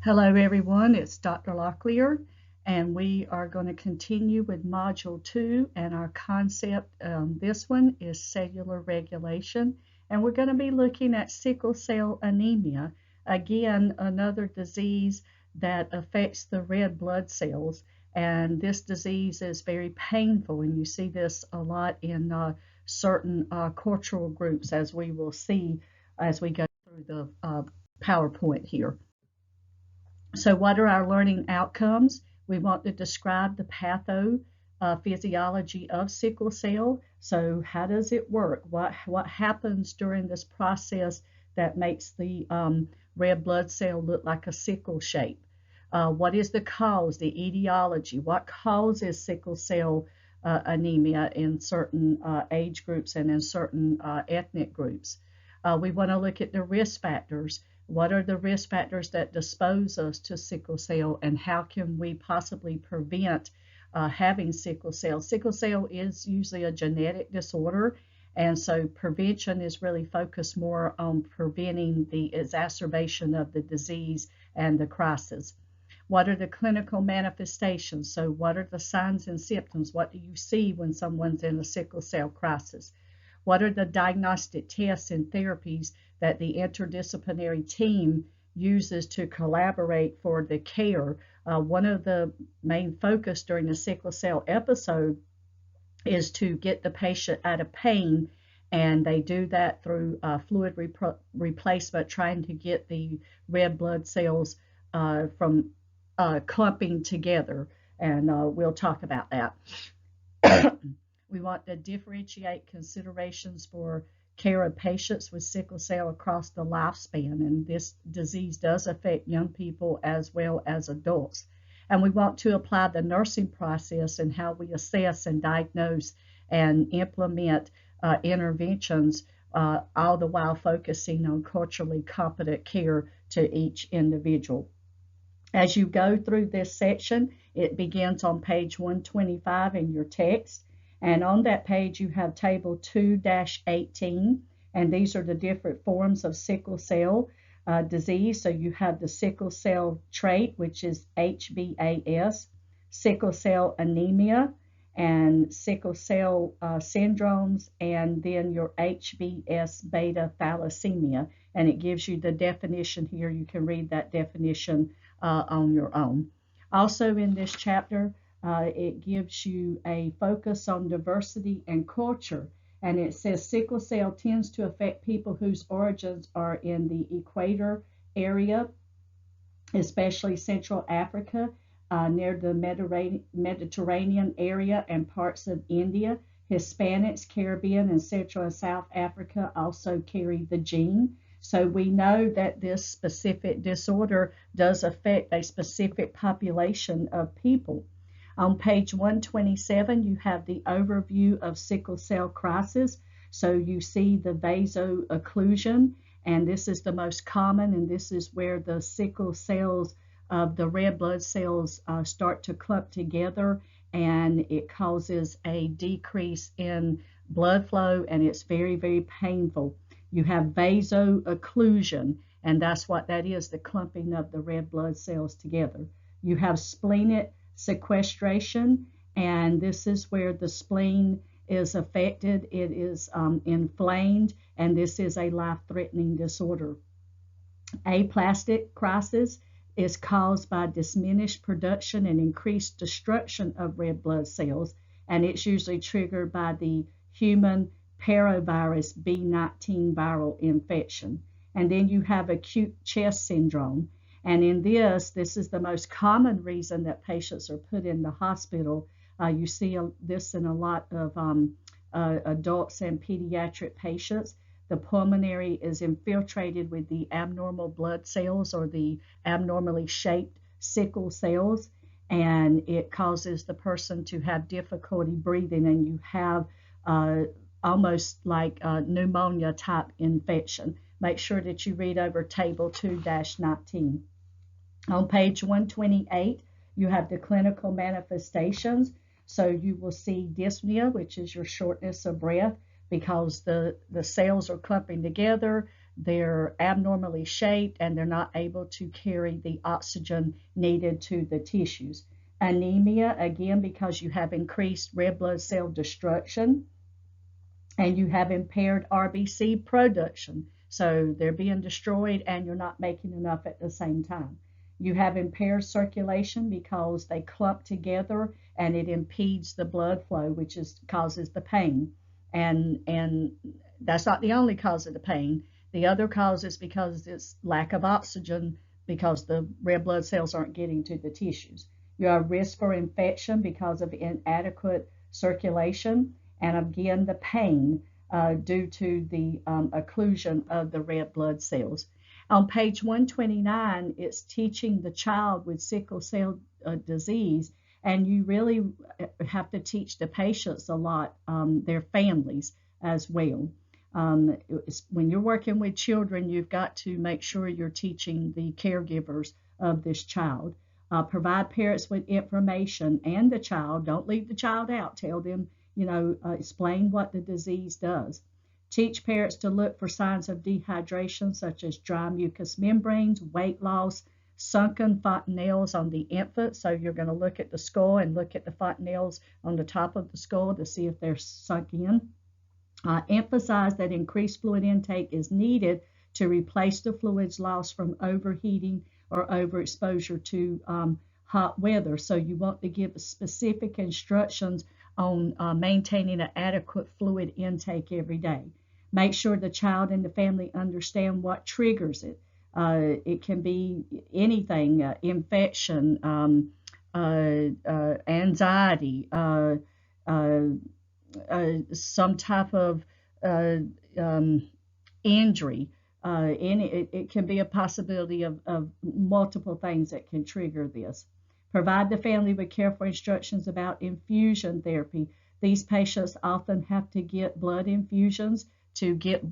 Hello everyone, it's Dr. Locklear, and we are going to continue with Module 2, and our concept, this one is cellular regulation, and we're going to be looking at sickle cell anemia, again another disease that affects the red blood cells, and this disease is very painful, and you see this a lot in certain cultural groups, as we will see as we go through the PowerPoint here. So what are our learning outcomes? We want to describe the pathophysiology of sickle cell. So how does it work? What happens during this process that makes the red blood cell look like a sickle shape? What is the cause, the etiology? What causes sickle cell anemia in certain age groups and in certain ethnic groups? We want to look at the risk factors. What are the risk factors that dispose us to sickle cell, and how can we possibly prevent having sickle cell? Sickle cell is usually a genetic disorder, and so prevention is really focused more on preventing the exacerbation of the disease and the crisis. What are the clinical manifestations? So what are the signs and symptoms? What do you see when someone's in a sickle cell crisis? What are the diagnostic tests and therapies that the interdisciplinary team uses to collaborate for the care? One of the main focus during the sickle cell episode is to get the patient out of pain, and they do that through fluid replacement, trying to get the red blood cells from clumping together, and we'll talk about that. We want to differentiate considerations for care of patients with sickle cell across the lifespan, and this disease does affect young people as well as adults. And we want to apply the nursing process and how we assess and diagnose and implement interventions, all the while focusing on culturally competent care to each individual. As you go through this section, it begins on page 125 in your text. And on that page, you have table 2-18, and these are the different forms of sickle cell disease. So you have the sickle cell trait, which is HBAS, sickle cell anemia, and sickle cell syndromes, and then your HBS beta thalassemia. And it gives you the definition here. You can read that definition on your own. Also in this chapter, it gives you a focus on diversity and culture, and it says sickle cell tends to affect people whose origins are in the equator area, especially Central Africa, near the Mediterranean area and parts of India. Hispanics, Caribbean, and Central and South Africa also carry the gene. So we know that this specific disorder does affect a specific population of people. On page 127, you have the overview of sickle cell crisis. So you see the vaso-occlusion, and this is the most common, and this is where the sickle cells of the red blood cells start to clump together, and it causes a decrease in blood flow, and it's very, very painful. You have vaso-occlusion, and that's what that is, the clumping of the red blood cells together. You have splenic sequestration, and this is where the spleen is affected. It is inflamed, and this is a life-threatening disorder. Aplastic crisis is caused by diminished production and increased destruction of red blood cells, and it's usually triggered by the human paravirus B19 viral infection. And then you have acute chest syndrome. And in this is the most common reason that patients are put in the hospital. You see this in a lot of adults and pediatric patients. The pulmonary is infiltrated with the abnormal blood cells or the abnormally shaped sickle cells, and it causes the person to have difficulty breathing, and you have almost like a pneumonia type infection. Make sure that you read over table 2-19. On page 128, you have the clinical manifestations. So you will see dyspnea, which is your shortness of breath, because the cells are clumping together. they're abnormally shaped, and they're not able to carry the oxygen needed to the tissues. Anemia, again, because you have increased red blood cell destruction and you have impaired RBC production. So they're being destroyed and you're not making enough at the same time. You have impaired circulation because they clump together and it impedes the blood flow, which causes the pain. And that's not the only cause of the pain. The other cause is because it's lack of oxygen, because the red blood cells aren't getting to the tissues. You have risk for infection because of inadequate circulation, and again the pain due to the occlusion of the red blood cells. On page 129, it's teaching the child with sickle cell disease, and you really have to teach the patients a lot, their families as well. When you're working with children, you've got to make sure you're teaching the caregivers of this child. Provide parents with information and the child. Don't leave the child out. Tell them, explain what the disease does. Teach parents to look for signs of dehydration, such as dry mucous membranes, weight loss, sunken fontanelles on the infant. So you're going to look at the skull and look at the fontanelles on the top of the skull to see if they're sunk in. Emphasize that increased fluid intake is needed to replace the fluids lost from overheating or overexposure to hot weather. So you want to give specific instructions on maintaining an adequate fluid intake every day. Make sure the child and the family understand what triggers it. It can be anything, infection, anxiety, some type of injury. It can be a possibility of multiple things that can trigger this. Provide the family with careful instructions about infusion therapy. These patients often have to get blood infusions to get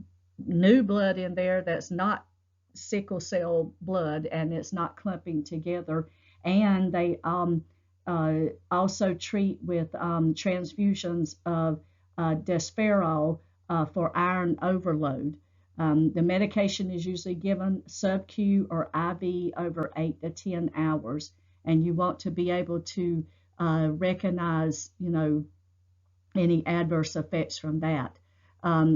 new blood in there that's not sickle cell blood and it's not clumping together. And they also treat with transfusions of desferol for iron overload. The medication is usually given sub-Q or IV over 8 to 10 hours, and you want to be able to recognize, any adverse effects from that.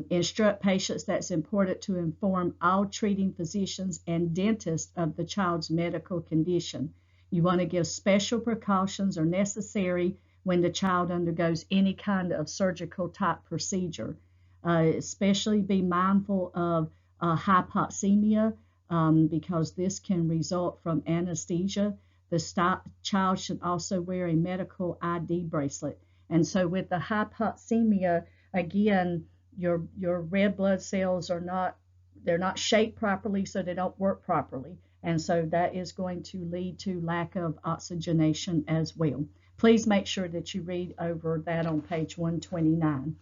Instruct patients that's important to inform all treating physicians and dentists of the child's medical condition. You want to give special precautions are necessary when the child undergoes any kind of surgical type procedure. Especially be mindful of hypoxemia because this can result from anesthesia. The child should also wear a medical ID bracelet. And so with the hypoxemia, again, your red blood cells they're not shaped properly, so they don't work properly. And so that is going to lead to lack of oxygenation as well. Please make sure that you read over that on page 129.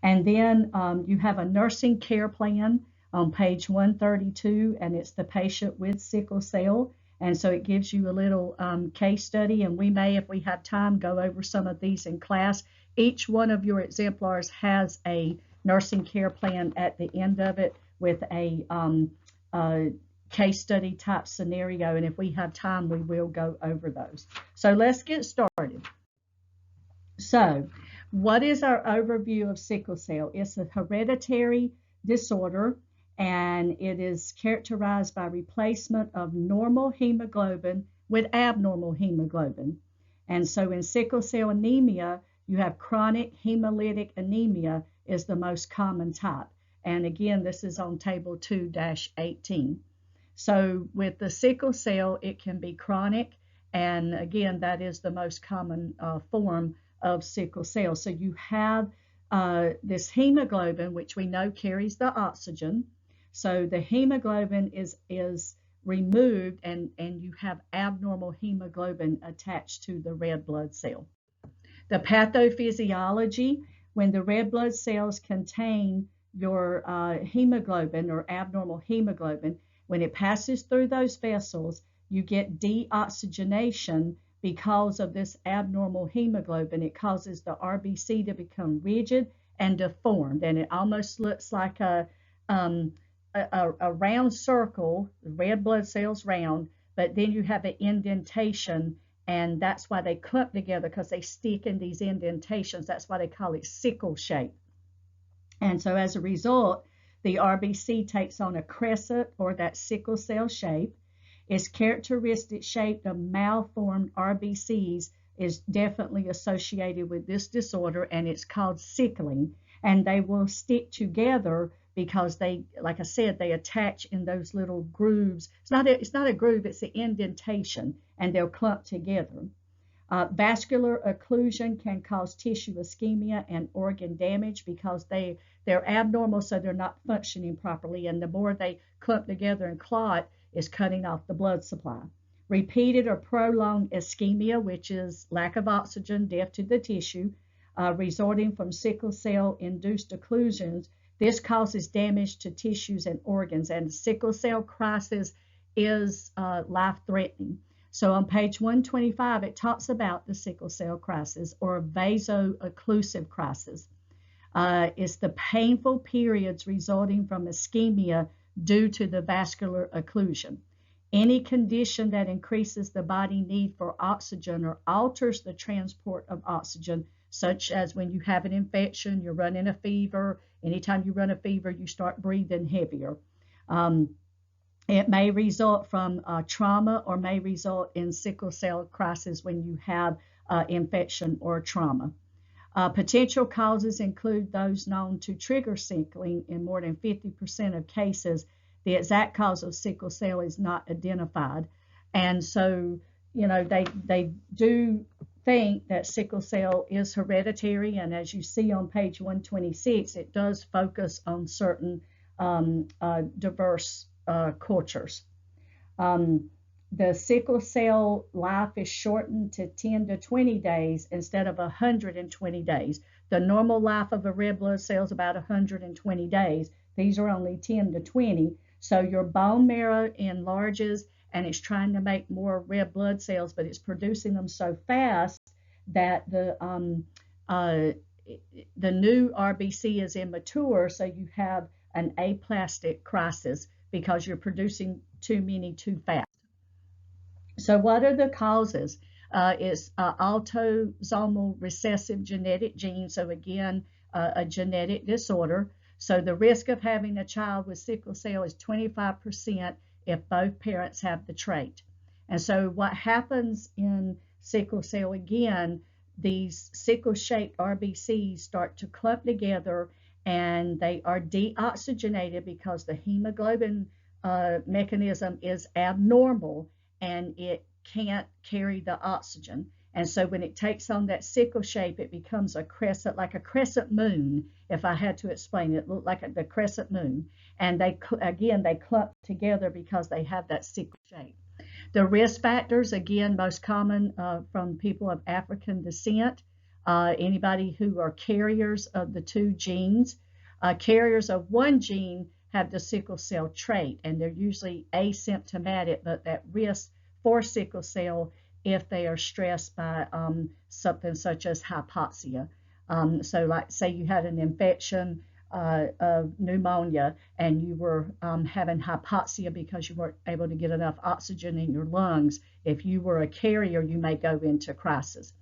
And then you have a nursing care plan on page 132, and it's the patient with sickle cell. And so it gives you a little case study, and we may, if we have time, go over some of these in class. Each one of your exemplars has a nursing care plan at the end of it with a case study type scenario, and if we have time, we will go over those. So let's get started. So what is our overview of sickle cell? It's a hereditary disorder, and it is characterized by replacement of normal hemoglobin with abnormal hemoglobin. And so in sickle cell anemia, you have chronic hemolytic anemia is the most common type. And again, this is on table 2-18. So with the sickle cell, it can be chronic, and again, that is the most common form of sickle cell. So you have this hemoglobin, which we know carries the oxygen. So the hemoglobin is removed, and you have abnormal hemoglobin attached to the red blood cell. The pathophysiology, when the red blood cells contain your hemoglobin or abnormal hemoglobin, when it passes through those vessels, you get deoxygenation because of this abnormal hemoglobin. It causes the RBC to become rigid and deformed, and it almost looks like a um, a round circle, red blood cells round, but then you have an indentation, and that's why they clump together because they stick in these indentations. That's why they call it sickle shape. And so as a result, the RBC takes on a crescent or that sickle cell shape. Its characteristic shape of malformed RBCs is definitely associated with this disorder, and it's called sickling. And they will stick together because they, like I said, they attach in those little grooves. It's not a groove, it's an indentation, and they'll clump together. Vascular occlusion can cause tissue ischemia and organ damage because they're abnormal, so they're not functioning properly. And the more they clump together and clot, is cutting off the blood supply. Repeated or prolonged ischemia, which is lack of oxygen, death to the tissue, resulting from sickle cell induced occlusions. This causes damage to tissues and organs, and sickle cell crisis is life threatening. So on page 125, it talks about the sickle cell crisis or vaso-occlusive crisis. It's the painful periods resulting from ischemia due to the vascular occlusion. Any condition that increases the body need for oxygen or alters the transport of oxygen, such as when you have an infection, you're running a fever. Anytime you run a fever, you start breathing heavier. It may result from trauma or may result in sickle cell crisis when you have infection or trauma. Potential causes include those known to trigger sickling. In more than 50% of cases, the exact cause of sickle cell is not identified. And so, you know, they do think that sickle cell is hereditary. And as you see on page 126, it does focus on certain diverse cultures. The sickle cell life is shortened to 10 to 20 days instead of 120 days. The normal life of a red blood cell is about 120 days. These are only 10 to 20. So your bone marrow enlarges and it's trying to make more red blood cells, but it's producing them so fast that the new RBC is immature, so you have an aplastic crisis because you're producing too many too fast. So what are the causes? It's autosomal recessive genetic gene. So again, a genetic disorder. So the risk of having a child with sickle cell is 25% if both parents have the trait. And so what happens in sickle cell, again, these sickle-shaped RBCs start to clump together and they are deoxygenated because the hemoglobin mechanism is abnormal and it can't carry the oxygen. And so when it takes on that sickle shape, it becomes a crescent, like a crescent moon. If I had to explain it, it looked like the crescent moon. And they clump together because they have that sickle shape. The risk factors, again, most common from people of African descent, anybody who are carriers of the two genes. Carriers of one gene have the sickle cell trait, and they're usually asymptomatic, but at risk for sickle cell if they are stressed by something such as hypoxia. So like say you had an infection of pneumonia and you were having hypoxia because you weren't able to get enough oxygen in your lungs. If you were a carrier, you may go into crisis.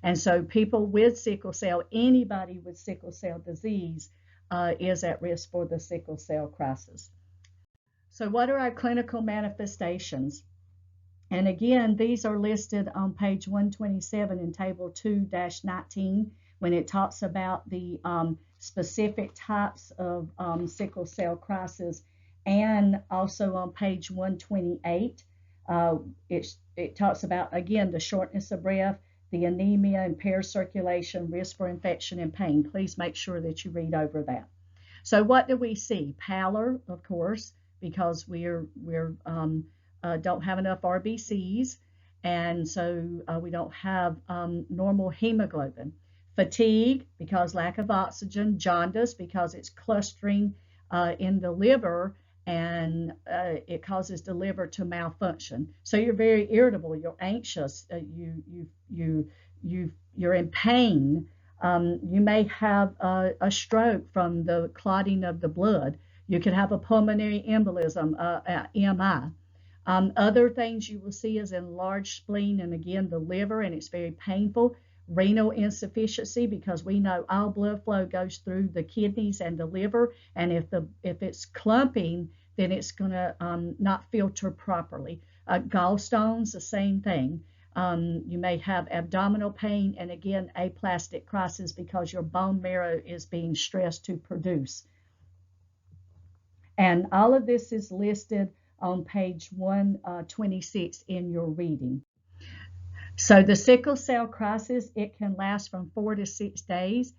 And so people with sickle cell, anybody with sickle cell disease is at risk for the sickle cell crisis. So what are our clinical manifestations? And again, these are listed on page 127 in table 2-19 when it talks about the specific types of sickle cell crisis, and also on page 128 it talks about, again, the shortness of breath, the anemia, impaired circulation, risk for infection and pain. Please make sure that you read over that. So what do we see? Pallor, of course, because we don't have enough RBCs, and so we don't have normal hemoglobin. Fatigue, because lack of oxygen. Jaundice, because it's clustering in the liver, and it causes the liver to malfunction. So you're very irritable, you're anxious, you're in pain. You may have a stroke from the clotting of the blood. You could have a pulmonary embolism, MI. Other things you will see is enlarged spleen and again the liver, and it's very painful. Renal insufficiency, because we know all blood flow goes through the kidneys and the liver, and if it's clumping, then it's going to not filter properly. Gallstones, the same thing. You may have abdominal pain, and again aplastic crisis because your bone marrow is being stressed to produce. And all of this is listed on page 126 in your reading. So the sickle cell crisis, it can last from 4 to 6 days,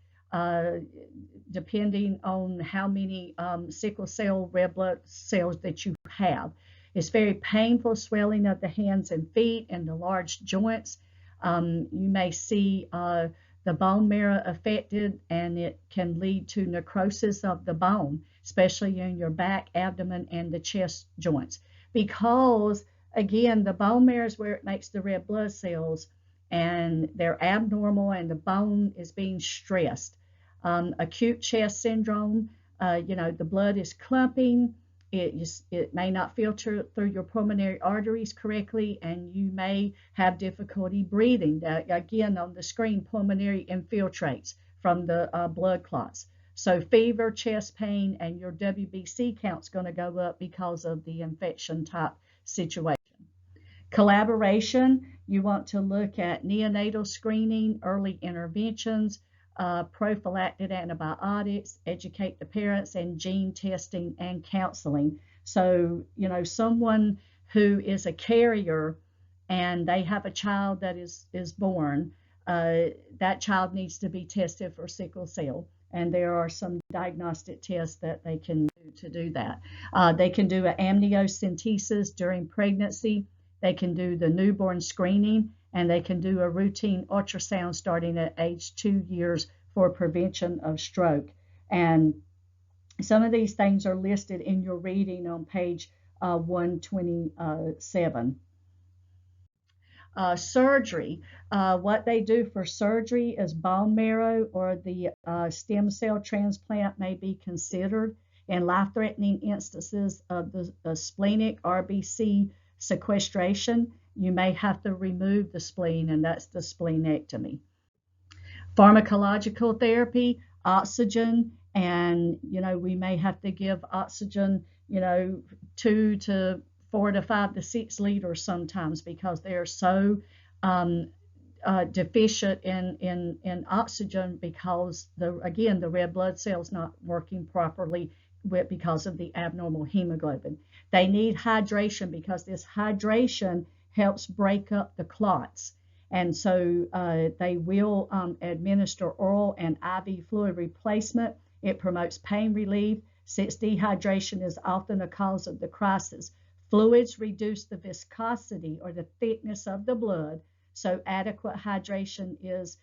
depending on how many sickle cell red blood cells that you have. It's very painful swelling of the hands and feet and the large joints. You may see the bone marrow affected, and it can lead to necrosis of the bone, especially in your back, abdomen, and the chest joints. Because, again, the bone marrow is where it makes the red blood cells, and they're abnormal, and the bone is being stressed. Acute chest syndrome, the blood is clumping. It may not filter through your pulmonary arteries correctly, and you may have difficulty breathing. Again, on the screen, pulmonary infiltrates from the blood clots. So fever, chest pain, and your WBC count's going to go up because of the infection type situation. Collaboration, you want to look at neonatal screening, early interventions, prophylactic antibiotics, educate the parents, and gene testing and counseling. So, someone who is a carrier and they have a child that is born, that child needs to be tested for sickle cell. And there are some diagnostic tests that they can do to do that. They can do an amniocentesis during pregnancy. They can do the newborn screening, and they can do a routine ultrasound starting at age 2 years for prevention of stroke. And some of these things are listed in your reading on page 127. Surgery. What they do for surgery is bone marrow or the stem cell transplant may be considered. In life-threatening instances of the splenic RBC sequestration, you may have to remove the spleen, and that's the splenectomy. Pharmacological therapy, oxygen, and we may have to give oxygen 2 to 4 to 5 to 6 liters sometimes, because they're so deficient in oxygen, because the red blood cells not working properly because of the abnormal hemoglobin. They need hydration, because this hydration helps break up the clots. And so they will administer oral and IV fluid replacement. It promotes pain relief, since dehydration is often a cause of the crisis. Fluids reduce the viscosity or the thickness of the blood, so adequate hydration is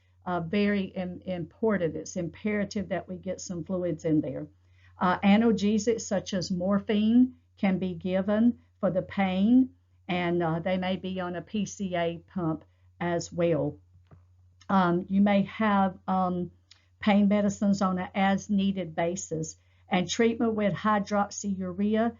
very important. It's imperative that we get some fluids in there. Analgesics such as morphine can be given for the pain, and they may be on a PCA pump as well. You may have pain medicines on an as-needed basis, and treatment with hydroxyurea.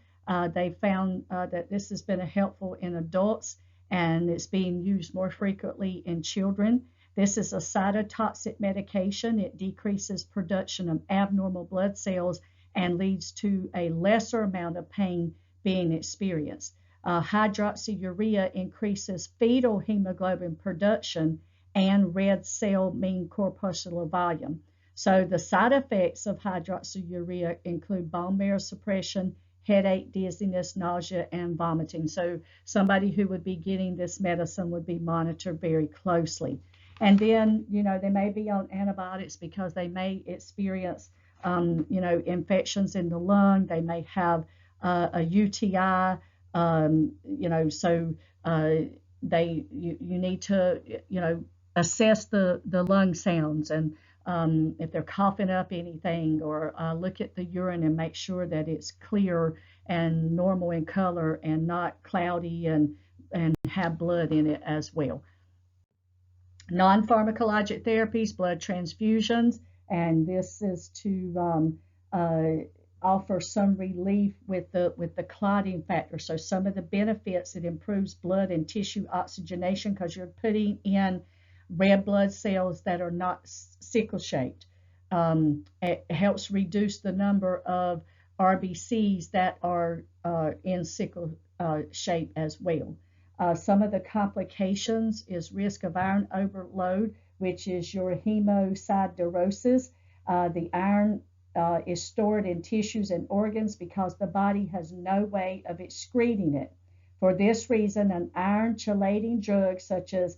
They found that this has been helpful in adults, and it's being used more frequently in children. This is a cytotoxic medication. It decreases production of abnormal blood cells and leads to a lesser amount of pain being experienced. Hydroxyurea increases fetal hemoglobin production and red cell mean corpuscular volume. So the side effects of hydroxyurea include bone marrow suppression, headache, dizziness, nausea, and vomiting. So somebody who would be getting this medicine would be monitored very closely. And then, they may be on antibiotics because they may experience, infections in the lung. They may have a UTI, so you need to, assess the lung sounds, and if they're coughing up anything, or look at the urine and make sure that it's clear and normal in color and not cloudy and have blood in it as well. Non-pharmacologic therapies, blood transfusions, and this is to offer some relief with the clotting factor. So some of the benefits, it improves blood and tissue oxygenation because you're putting in red blood cells that are not sickle shaped. It helps reduce the number of RBCs that are in sickle shape as well. Some of the complications is risk of iron overload, which is your hemosiderosis. The iron is stored in tissues and organs because the body has no way of excreting it. For this reason, an iron chelating drug such as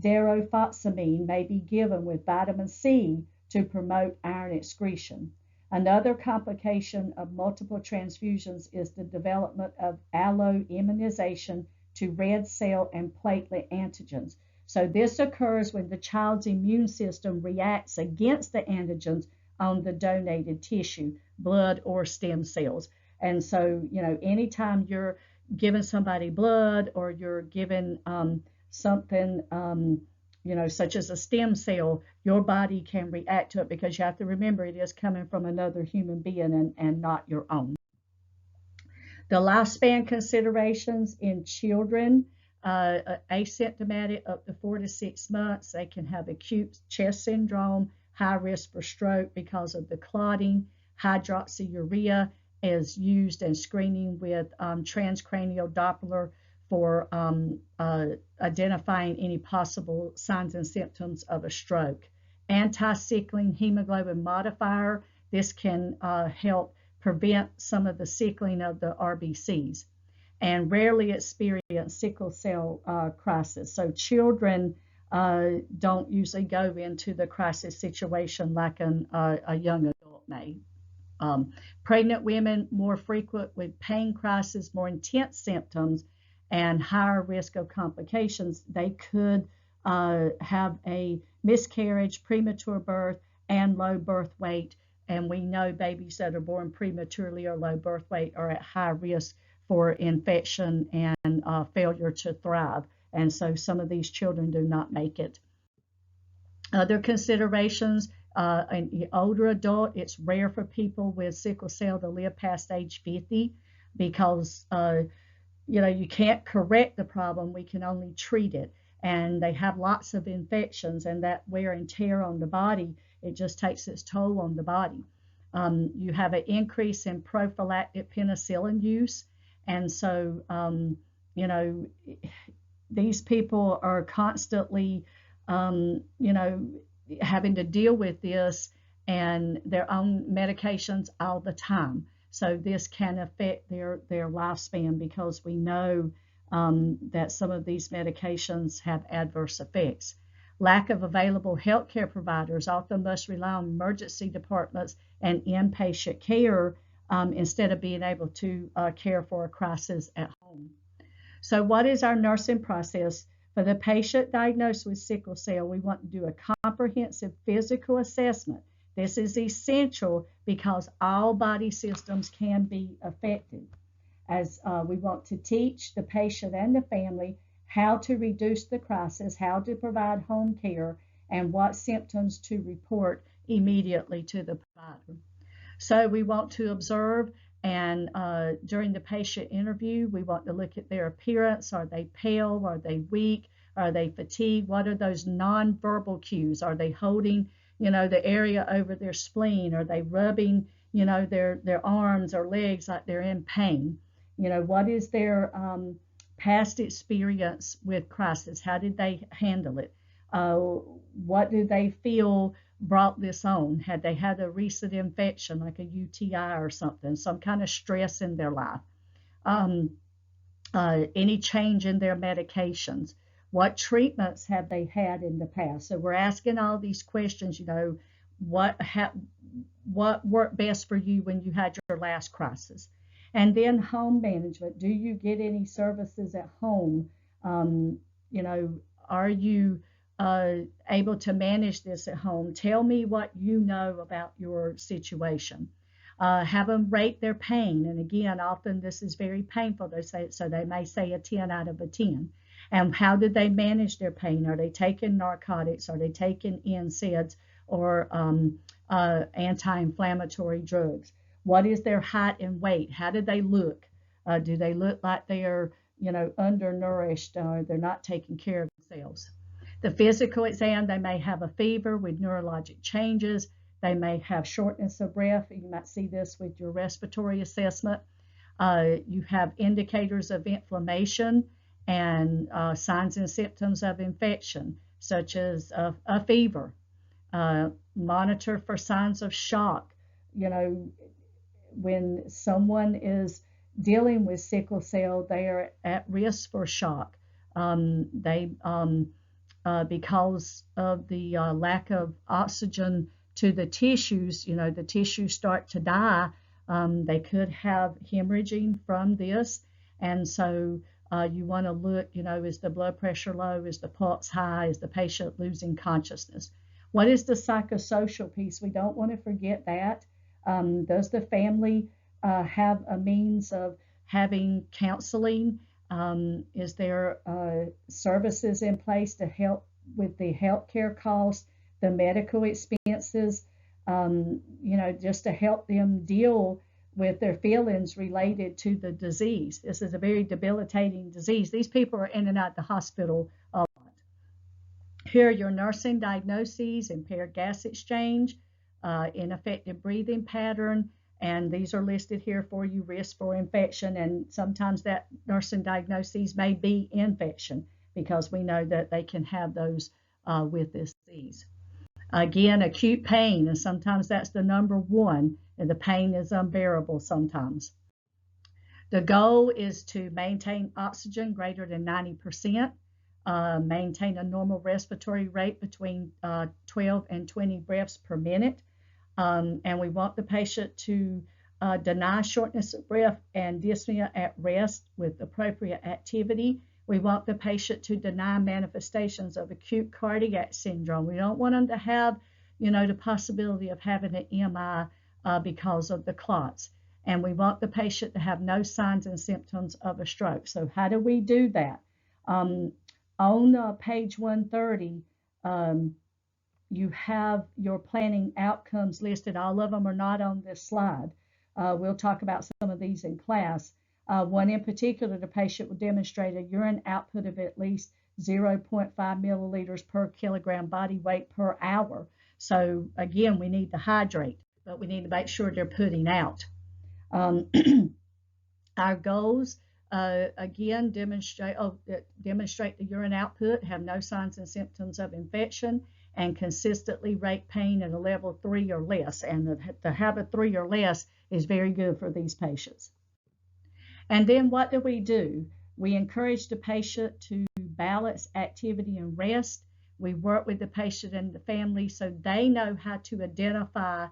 derofoxamine may be given with vitamin C to promote iron excretion. Another complication of multiple transfusions is the development of alloimmunization to red cell and platelet antigens. So this occurs when the child's immune system reacts against the antigens on the donated tissue, blood or stem cells. And so, anytime you're giving somebody blood or you're giving something, such as a stem cell, your body can react to it because you have to remember it is coming from another human being and not your own. The lifespan considerations in children, asymptomatic up to 4 to 6 months, they can have acute chest syndrome, high risk for stroke because of the clotting. Hydroxyurea is used in screening with transcranial Doppler for identifying any possible signs and symptoms of a stroke. Anti-sickling hemoglobin modifier, this can help prevent some of the sickling of the RBCs, and rarely experience sickle cell crisis. So children don't usually go into the crisis situation like a young adult may. Pregnant women more frequent with pain crisis, more intense symptoms, and higher risk of complications. They could have a miscarriage, premature birth, and low birth weight. And we know babies that are born prematurely or low birth weight are at high risk for infection and failure to thrive. And so some of these children do not make it. Other considerations, an older adult, it's rare for people with sickle cell to live past age 50 because you can't correct the problem, we can only treat it. And they have lots of infections, and that wear and tear on the body, it just takes its toll on the body. You have an increase in prophylactic penicillin use, and so these people are constantly having to deal with this and their own medications all the time. So this can affect their lifespan because we know that some of these medications have adverse effects. Lack of available healthcare providers, often must rely on emergency departments and inpatient care instead of being able to care for a crisis at home. So what is our nursing process? For the patient diagnosed with sickle cell, we want to do a comprehensive physical assessment. This is essential because all body systems can be affected. As we want to teach the patient and the family how to reduce the crisis, how to provide home care, and what symptoms to report immediately to the provider. So we want to observe, and during the patient interview, we want to look at their appearance. Are they pale? Are they weak? Are they fatigued? What are those nonverbal cues? Are they holding, the area over their spleen? Are they rubbing, their arms or legs like they're in pain? What is their past experience with crisis? How did they handle it? What do they feel brought this on? Had they had a recent infection like a UTI or something, some kind of stress in their life? Any change in their medications? What treatments have they had in the past? So we're asking all these questions, what worked best for you when you had your last crisis? And then home management. Do you get any services at home? Are you able to manage this at home? Tell me what you know about your situation. Have them rate their pain. And again, often this is very painful. So they may say a 10 out of a 10. And how did they manage their pain? Are they taking narcotics? Are they taking NSAIDs or anti-inflammatory drugs? What is their height and weight? How do they look? Do they look like they are, undernourished, or they're not taking care of themselves? The physical exam, they may have a fever with neurologic changes. They may have shortness of breath. You might see this with your respiratory assessment. You have indicators of inflammation and signs and symptoms of infection, such as a fever. Monitor for signs of shock. When someone is dealing with sickle cell, they are at risk for shock. Because of the lack of oxygen to the tissues, the tissues start to die. They could have hemorrhaging from this. And so you want to look, is the blood pressure low? Is the pulse high? Is the patient losing consciousness? What is the psychosocial piece? We don't want to forget that. Does the family have a means of having counseling? Is there services in place to help with the healthcare costs, the medical expenses, just to help them deal with their feelings related to the disease? This is a very debilitating disease. These people are in and out of the hospital a lot. Here are your nursing diagnoses: impaired gas exchange, ineffective breathing pattern, and these are listed here for you: risk for infection, and sometimes that nursing diagnoses may be infection, because we know that they can have those with this disease. Again, acute pain, and sometimes that's the number one, and the pain is unbearable sometimes. The goal is to maintain oxygen greater than 90%, maintain a normal respiratory rate between 12 and 20 breaths per minute, and we want the patient to deny shortness of breath and dyspnea at rest with appropriate activity. We want the patient to deny manifestations of acute cardiac syndrome. We don't want them to have, the possibility of having an MI because of the clots. And we want the patient to have no signs and symptoms of a stroke. So how do we do that? On page 130, you have your planning outcomes listed. All of them are not on this slide. We'll talk about some of these in class. One in particular, the patient will demonstrate a urine output of at least 0.5 milliliters per kilogram body weight per hour. So again, we need to hydrate, but we need to make sure they're putting out. Our goals, again, demonstrate the urine output, have no signs and symptoms of infection, and consistently rate pain at a level 3 or less. And to have a 3 or less is very good for these patients. And then what do? We encourage the patient to balance activity and rest. We work with the patient and the family so they know how to identify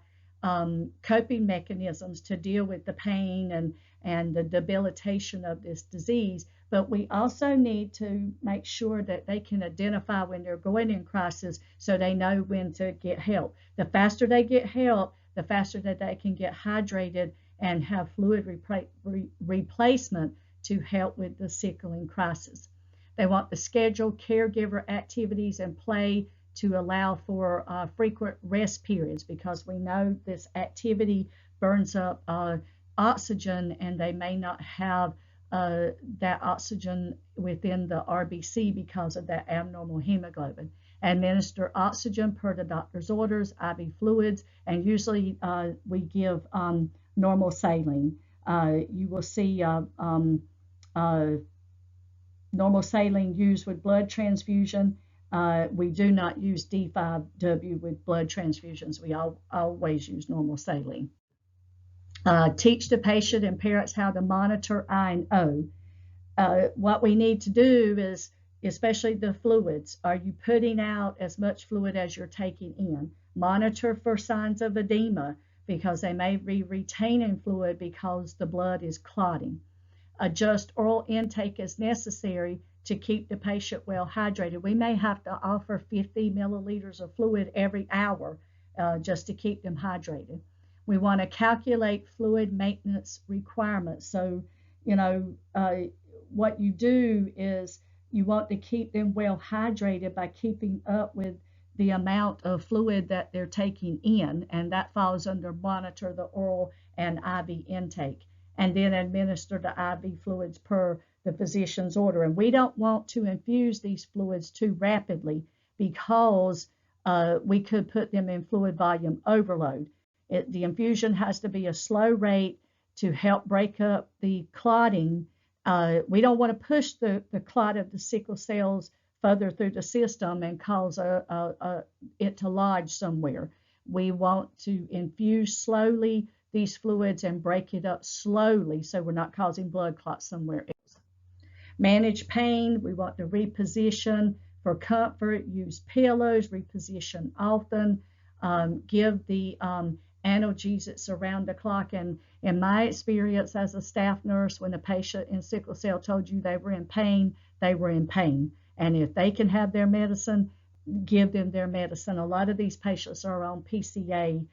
coping mechanisms to deal with the pain and the debilitation of this disease. But we also need to make sure that they can identify when they're going in crisis so they know when to get help. The faster they get help, the faster that they can get hydrated and have fluid replacement to help with the sickling crisis. They want the scheduled caregiver activities and play to allow for frequent rest periods, because we know this activity burns up oxygen, and they may not have that oxygen within the RBC because of that abnormal hemoglobin. Administer oxygen per the doctor's orders, IV fluids, and usually we give normal saline. You will see normal saline used with blood transfusion. We do not use D5W with blood transfusions. We always use normal saline. Teach the patient and parents how to monitor I and O. What we need to do is, especially the fluids, are you putting out as much fluid as you're taking in? Monitor for signs of edema, because they may be retaining fluid because the blood is clotting. Adjust oral intake as necessary to keep the patient well hydrated. We may have to offer 50 milliliters of fluid every hour just to keep them hydrated. We want to calculate fluid maintenance requirements. So, what you do is you want to keep them well hydrated by keeping up with the amount of fluid that they're taking in, and that falls under monitor the oral and IV intake, and then administer the IV fluids per the physician's order. And we don't want to infuse these fluids too rapidly because we could put them in fluid volume overload. The infusion has to be a slow rate to help break up the clotting. We don't want to push the clot of the sickle cells further through the system and cause it to lodge somewhere. We want to infuse slowly these fluids and break it up slowly so we're not causing blood clots somewhere else. Manage pain. We want to reposition for comfort, use pillows, reposition often, give the analgesics around the clock. And in my experience as a staff nurse, when a patient in sickle cell told you they were in pain, they were in pain. And if they can have their medicine, give them their medicine. A lot of these patients are on PCA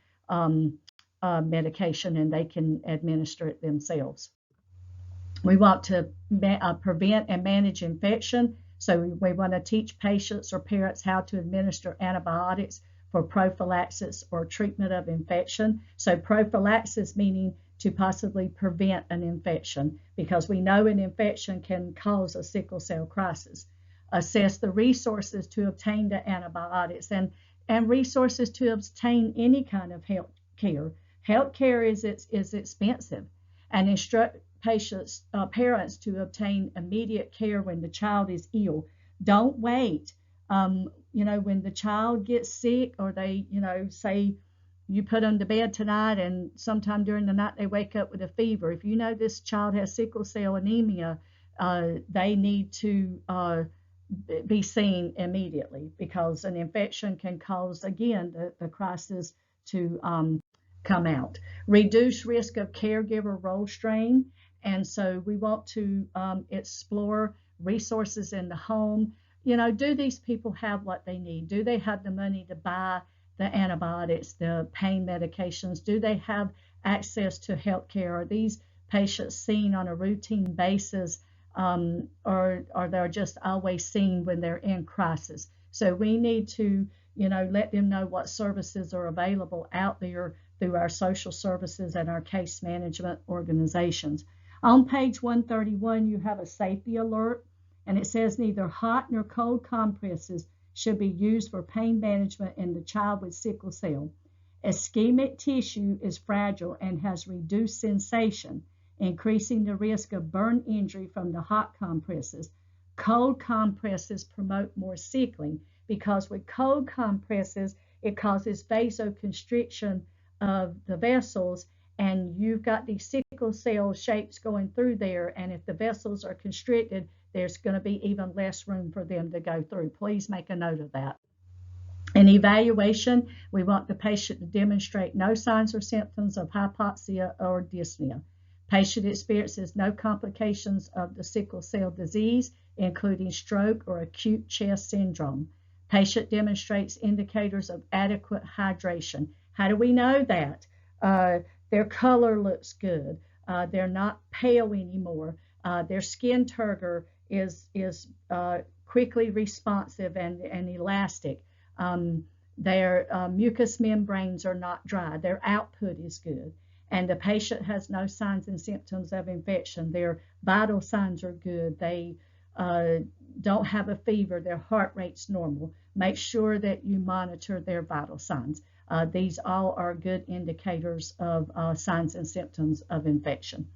medication, and they can administer it themselves. We want to prevent and manage infection. So we want to teach patients or parents how to administer antibiotics for prophylaxis or treatment of infection. So prophylaxis meaning to possibly prevent an infection, because we know an infection can cause a sickle cell crisis. Assess the resources to obtain the antibiotics and resources to obtain any kind of health care. Health care is expensive, and instruct patients, parents to obtain immediate care when the child is ill. Don't wait. When the child gets sick, or they, say you put them to bed tonight and sometime during the night they wake up with a fever. If you know this child has sickle cell anemia, they need to be seen immediately, because an infection can cause, again, the crisis to come out. Reduce risk of caregiver role strain. And so we want to explore resources in the home. Do these people have what they need? Do they have the money to buy the antibiotics, the pain medications? Do they have access to health care? Are these patients seen on a routine basis, or they're just always seen when they're in crisis? So we need to, let them know what services are available out there through our social services and our case management organizations. On page 131, you have a safety alert, and it says neither hot nor cold compresses should be used for pain management in the child with sickle cell. Ischemic tissue is fragile and has reduced sensation, increasing the risk of burn injury from the hot compresses. Cold compresses promote more sickling, because with cold compresses, it causes vasoconstriction of the vessels, and you've got these sickle cell shapes going through there, and if the vessels are constricted, there's going to be even less room for them to go through. Please make a note of that. In evaluation, we want the patient to demonstrate no signs or symptoms of hypoxia or dyspnea. Patient experiences no complications of the sickle cell disease, including stroke or acute chest syndrome. Patient demonstrates indicators of adequate hydration. How do we know that? Their color looks good. They're not pale anymore. Their skin turgor is quickly responsive and elastic. Their mucous membranes are not dry. Their output is good. And the patient has no signs and symptoms of infection. Their vital signs are good. They don't have a fever. Their heart rate's normal. Make sure that you monitor their vital signs. These all are good indicators of signs and symptoms of infection.